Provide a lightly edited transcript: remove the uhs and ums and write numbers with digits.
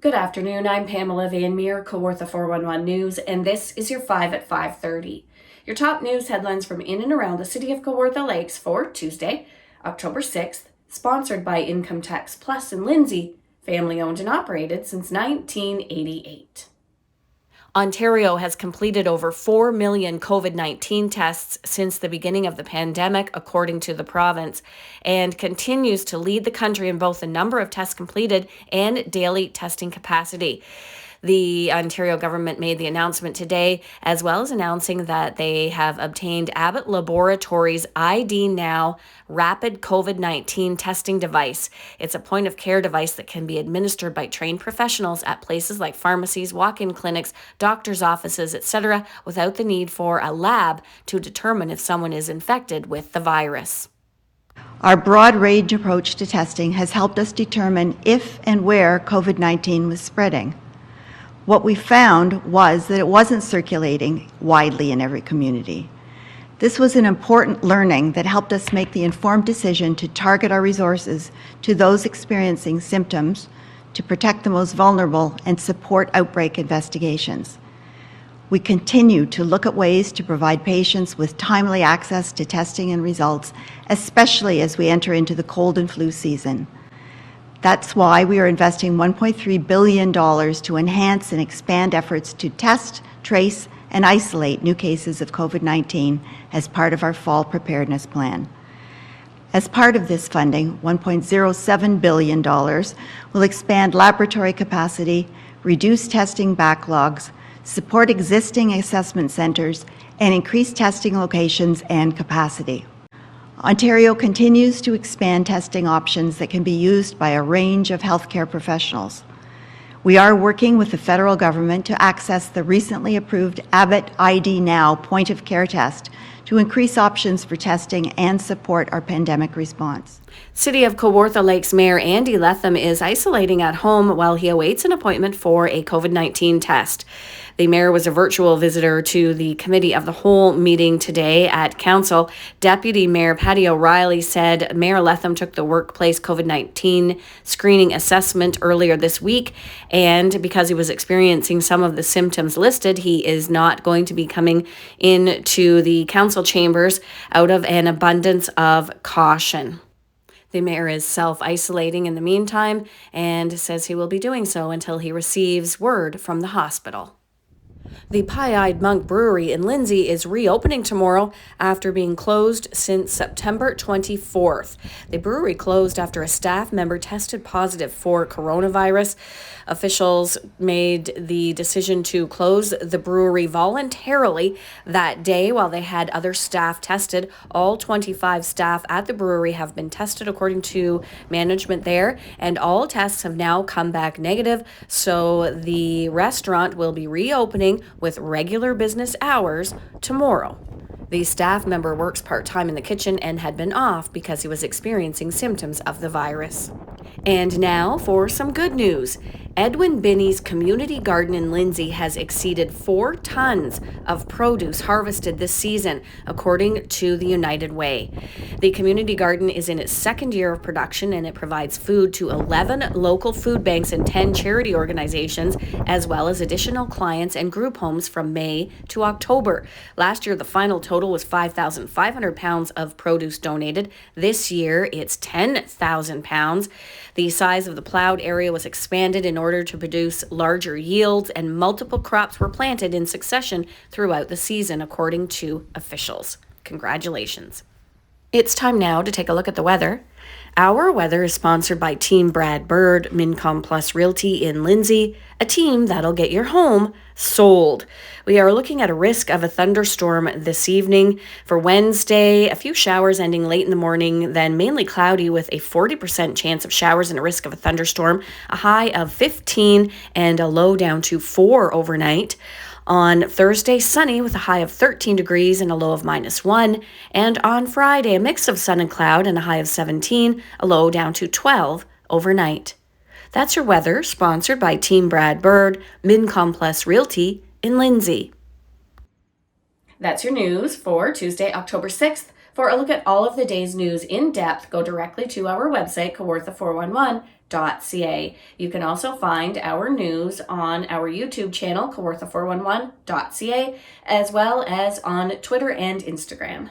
Good afternoon, I'm Pamela Van Meer, Kawartha 411 News, and this is your 5 at 5:30. Your top news headlines from in and around the City of Kawartha Lakes for Tuesday, October 6th, sponsored by Income Tax Plus in Lindsay, family owned and operated since 1988. Ontario has completed over 4 million COVID-19 tests since the beginning of the pandemic, according to the province, and continues to lead the country in both the number of tests completed and daily testing capacity. The Ontario government made the announcement today, as well as announcing that they have obtained Abbott Laboratories' ID Now rapid COVID-19 testing device. It's a point-of-care device that can be administered by trained professionals at places like pharmacies, walk-in clinics, doctors' offices, etc., without the need for a lab to determine if someone is infected with the virus. Our broad range approach to testing has helped us determine if and where COVID-19 was spreading. What we found was that it wasn't circulating widely in every community. This was an important learning that helped us make the informed decision to target our resources to those experiencing symptoms, to protect the most vulnerable, and support outbreak investigations. We continue to look at ways to provide patients with timely access to testing and results, especially as we enter into the cold and flu season. That's why we are investing $1.3 billion to enhance and expand efforts to test, trace, and isolate new cases of COVID-19 as part of our fall preparedness plan. As part of this funding, $1.07 billion will expand laboratory capacity, reduce testing backlogs, support existing assessment centres, and increase testing locations and capacity. Ontario continues to expand testing options that can be used by a range of healthcare professionals. We are working with the federal government to access the recently approved Abbott ID Now point-of-care test to increase options for testing and support our pandemic response. City of Kawartha Lakes Mayor Andy Letham is isolating at home while he awaits an appointment for a COVID-19 test. The mayor was a virtual visitor to the Committee of the Whole meeting today at Council. Deputy Mayor Patty O'Reilly said Mayor Letham took the workplace COVID-19 screening assessment earlier this week, and because he was experiencing some of the symptoms listed, he is not going to be coming into the council chambers out of an abundance of caution. The mayor is self-isolating in the meantime and says he will be doing so until he receives word from the hospital. The Pieeyed Monk Brewery in Lindsay is reopening tomorrow after being closed since September 24th. The brewery closed after a staff member tested positive for coronavirus. Officials made the decision to close the brewery voluntarily that day while they had other staff tested. All 25 staff at the brewery have been tested according to management there, and all tests have now come back negative, so the restaurant will be reopening with regular business hours tomorrow. The staff member works part-time in the kitchen and had been off because he was experiencing symptoms of the virus. And now for some good news. Edwin Binneys community garden in Lindsay has exceeded 4 tons of produce harvested this season, according to the United Way. The community garden is in its second year of production, and it provides food to 11 local food banks and 10 charity organizations, as well as additional clients and group homes from May to October. Last year, the final total was 5,500 pounds of produce donated. This year, it's 10,000 pounds. The size of the plowed area was expanded in order to produce larger yields, and multiple crops were planted in succession throughout the season, according to officials. Congratulations. It's time now to take a look at the weather. Our weather is sponsored by Team Brad Bird, Mincom Plus Realty in Lindsay, a team that'll get your home sold. We are looking at a risk of a thunderstorm this evening. For Wednesday, a few showers ending late in the morning, then mainly cloudy with a 40% chance of showers and a risk of a thunderstorm, a high of 15 and a low down to 4 overnight. On Thursday, sunny with a high of 13 degrees and a low of -1. And on Friday, a mix of sun and cloud and a high of 17, a low down to 12 overnight. That's your weather, sponsored by Team Brad Bird, Mincom Plus Realty in Lindsay. That's your news for Tuesday, October 6th. For a look at all of the day's news in depth, go directly to our website, kawartha411.ca. You can also find our news on our YouTube channel, kawartha411.ca, as well as on Twitter and Instagram.